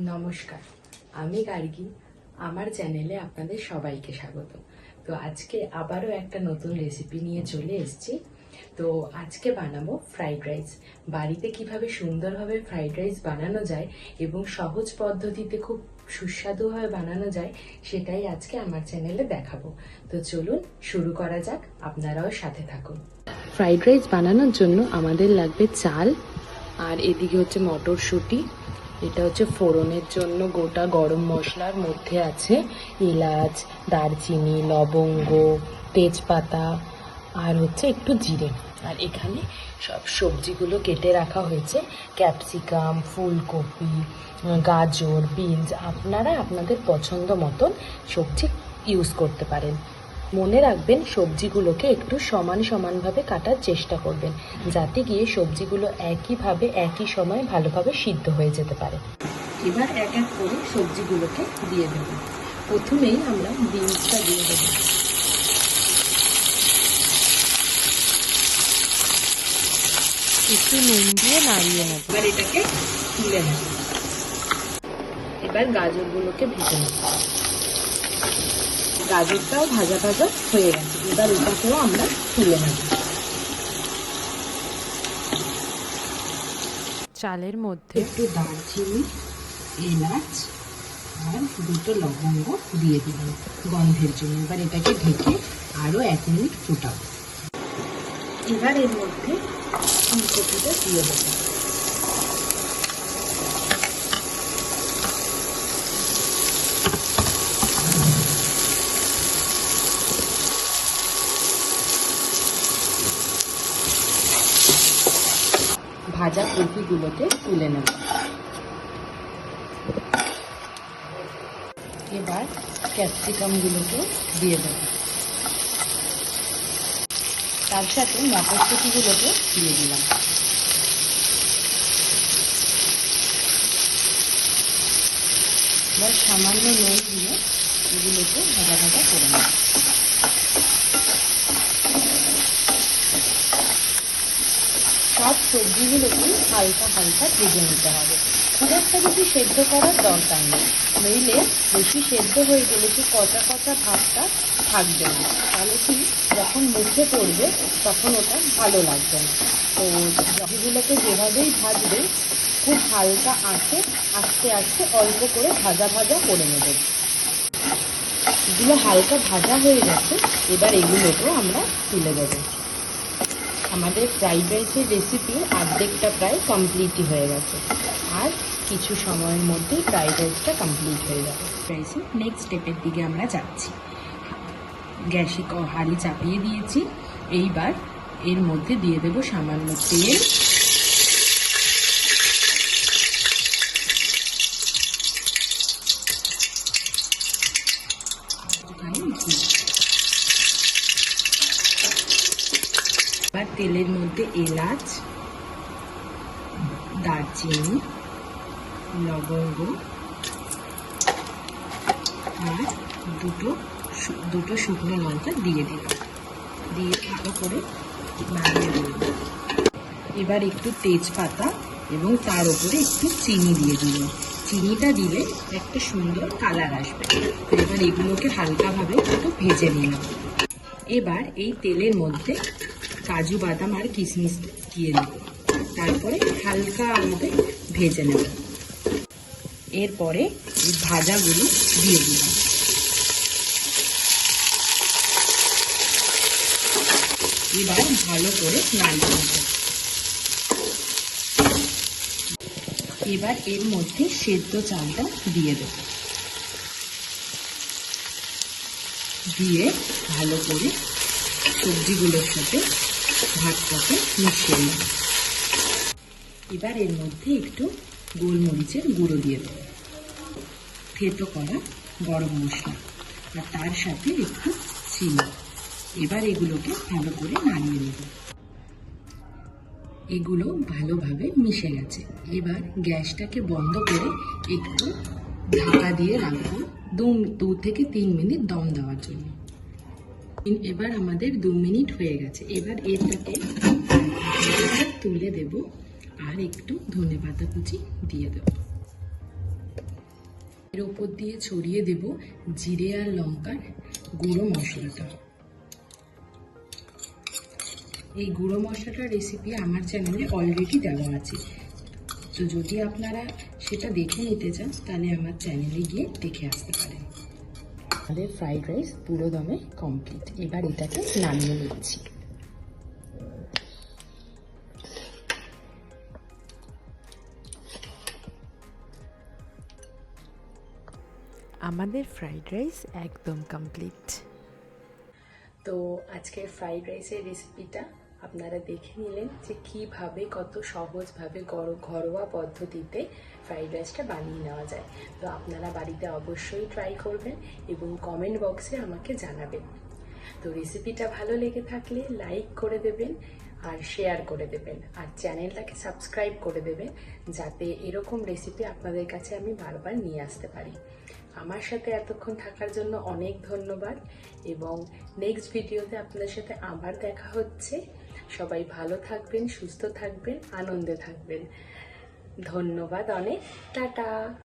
নমস্কার, আমি গার্গী। আমার চ্যানেলে আপনাদের সবাইকে স্বাগত। তো আজকে আবারও একটা নতুন রেসিপি নিয়ে চলে এসেছি। তো আজকে বানাবো ফ্রাইড রাইস। বাড়িতে কিভাবে সুন্দরভাবে ফ্রাইড রাইস বানানো যায় এবং সহজ পদ্ধতিতে খুব সুস্বাদুভাবে বানানো যায়, সেটাই আজকে আমার চ্যানেলে দেখাবো। তো চলুন শুরু করা যাক, আপনারাও সাথে থাকুন। ফ্রাইড রাইস বানানোর জন্য আমাদের লাগবে চাল, আর এদিকে হচ্ছে মটরশুঁটি। এটা হচ্ছে ফোড়নের জন্য গোটা গরম মশলার মধ্যে আছে এলাচ, দারচিনি, লবঙ্গ, তেজপাতা আর হচ্ছে একটু জিরে। আর এখানে সব সবজিগুলো কেটে রাখা হয়েছে, ক্যাপসিকাম, ফুলকপি, গাজর, বিনস। আপনারা আপনাদের পছন্দ মতন সবজি ইউজ করতে পারেন। মনে রাখবেন সবজিগুলোকে একটু সমানভাবে কাটার চেষ্টা করবেন, যাতে গিয়ে সবজিগুলো একইভাবে একই সময় ভালোভাবে সিদ্ধ হয়ে যেতে পারে। এবার এক এক করে সবজিগুলোকে দিয়ে দেব। প্রথমেই আমরা বিনসটা দিয়ে দেব। একটু নুন দিয়ে নাড়িয়ে নেব। এবার এটাকে তুলে নেব। এবার গাজরগুলোকে ভেজে নেব। গাজরটাও ভাজা ভাজা হয়ে গেছে, এবার এটাকেও আমরা তুলে নেব। চালের মধ্যে একটু দারচিনি, এলাচ আর দুটো লবঙ্গ দিয়ে দিলাম গন্ধের জন্য। এবার এটাকে ঢেকে আরো 1 মিনিট ফুটাবো। এবার এর মধ্যে ফুলকপিটা দিয়ে দেবো। ভাজা কপিগুলোকে তুলে নেব। এবার ক্যাপসিকামগুলোকে দিয়ে দেব। তার সাথে মটরশুঁটিগুলোকে দিয়ে দিলাম। এবার সামান্য নুন দিয়ে এগুলোকে ভাজা ভাজা করে নেব। সব সবজিগুলোকে হালকা হালকা ভেজে নিতে হবে। খুব একটা বেশি সেদ্ধ করার দরকার নেই, নইলে বেশি সেদ্ধ হয়ে গেলে কি কচা কচা ভাবটা থাকবে না, তাহলে কি যখন মুখে পড়বে তখন ওটা ভালো লাগবে না। তো সবজিগুলোকে যেভাবেই ভাজবে খুব হালকা আঁচে আস্তে আস্তে অল্প করে ভাজা ভাজা করে নেবে। এগুলো হালকা ভাজা হয়ে গেছে, এবার এগুলোকেও আমরা তুলে দেবো। আমাদের ফ্রাইড রাইসের রেসিপির অর্ধেকটা প্রায় কমপ্লিটই হয়ে গেছে, আর কিছু সময়ের মধ্যেই ফ্রাইড রাইসটা কমপ্লিট হয়ে যাবে। রাইসের নেক্সট স্টেপের দিকে আমরা যাচ্ছি। গ্যাসে হাঁড়ি চাপিয়ে দিয়েছি। এইবার এর মধ্যে দিয়ে দেব সামান্য তেল, এবার তেলের মধ্যে এলাচ, দারচিনি, লবঙ্গ আর দুটো শুকনো লঙ্কা দিয়ে দিলাম। দিয়ে ভালো করে নাড়িয়ে দিলাম। এবার একটু তেজপাতা এবং তার উপরে একটু চিনি দিয়ে দিলাম। চিনিটা দিলে একটা সুন্দর কালার আসবে। এবার এগুলোকে হালকাভাবে একটু ভেজে নিলাম। এবার এই তেলের মধ্যে কাজু বাদাম আর কিশমিশ দিয়ে দেব। তারপরে হালকা আমাদের ভেজে নেব। এরপরে এই ভাজাগুলো দিয়ে দিলাম। এবার ভালো করে নাড়িয়ে নেব। এবার এর মধ্যে সেদ্ধ চালটা দিয়ে দেব। দিয়ে ভালো করে সবজিগুলোর সাথে ভাতটাকে মিশিয়ে নেব। এবার এর মধ্যে একটু গোলমরিচের গুঁড়ো দিয়ে দেব, থেতো করা গরম মশলা, আর তার সাথে একটু চিনি। এবার এগুলোকে ভালো করে নাড়িয়ে নেব। এগুলো ভালোভাবে মিশে গেছে। এবার গ্যাসটাকে বন্ধ করে একটু ঢাকা দিয়ে রাখবো 2 থেকে 3 মিনিট দম দেওয়ার জন্য। এবার আমাদের 2 মিনিট হয়ে গেছে। এবার এটাকে তুলে দেব আর একটু ধনেপাতা কুচি দিয়ে দেব। এর উপর দিয়ে ছড়িয়ে দেব জিরে আর লঙ্কার গুঁড়ো মশলাটা। এই গুঁড়ো মশলাটার রেসিপি আমার চ্যানেলে অলরেডি দেওয়া আছে, তো যদি আপনারা সেটা দেখে নিতে চান তাহলে আমার চ্যানেলে গিয়ে দেখে আসতে পারেন। আমাদের ফ্রাইড রাইস পুরো দমে কমপ্লিট। এবার এটাকে নামিয়ে নিচ্ছি। আমাদের ফ্রাইড রাইস একদম কমপ্লিট। তো আজকের ফ্রাইড রাইসের রেসিপিটা আপনারা দেখে নিলেন যে কীভাবে কত সহজভাবে ঘরোয়া পদ্ধতিতে ফ্রাইড রাইসটা বানিয়ে নেওয়া যায়। তো আপনারা বাড়িতে অবশ্যই ট্রাই করবেন এবং কমেন্ট বক্সে আমাকে জানাবেন। তো রেসিপিটা ভালো লেগে থাকলে লাইক করে দেবেন আর শেয়ার করে দেবেন, আর চ্যানেলটাকে সাবস্ক্রাইব করে দেবেন যাতে এরকম রেসিপি আপনাদের কাছে আমি বারবার নিয়ে আসতে পারি। আমার সাথে এতক্ষণ থাকার জন্য অনেক ধন্যবাদ এবং নেক্সট ভিডিওতে আপনাদের সাথে আবার দেখা হচ্ছে। সবাই ভালো থাকবেন, সুস্থ থাকবেন, আনন্দে থাকবেন। ধন্যবাদ অনেক। টাটা।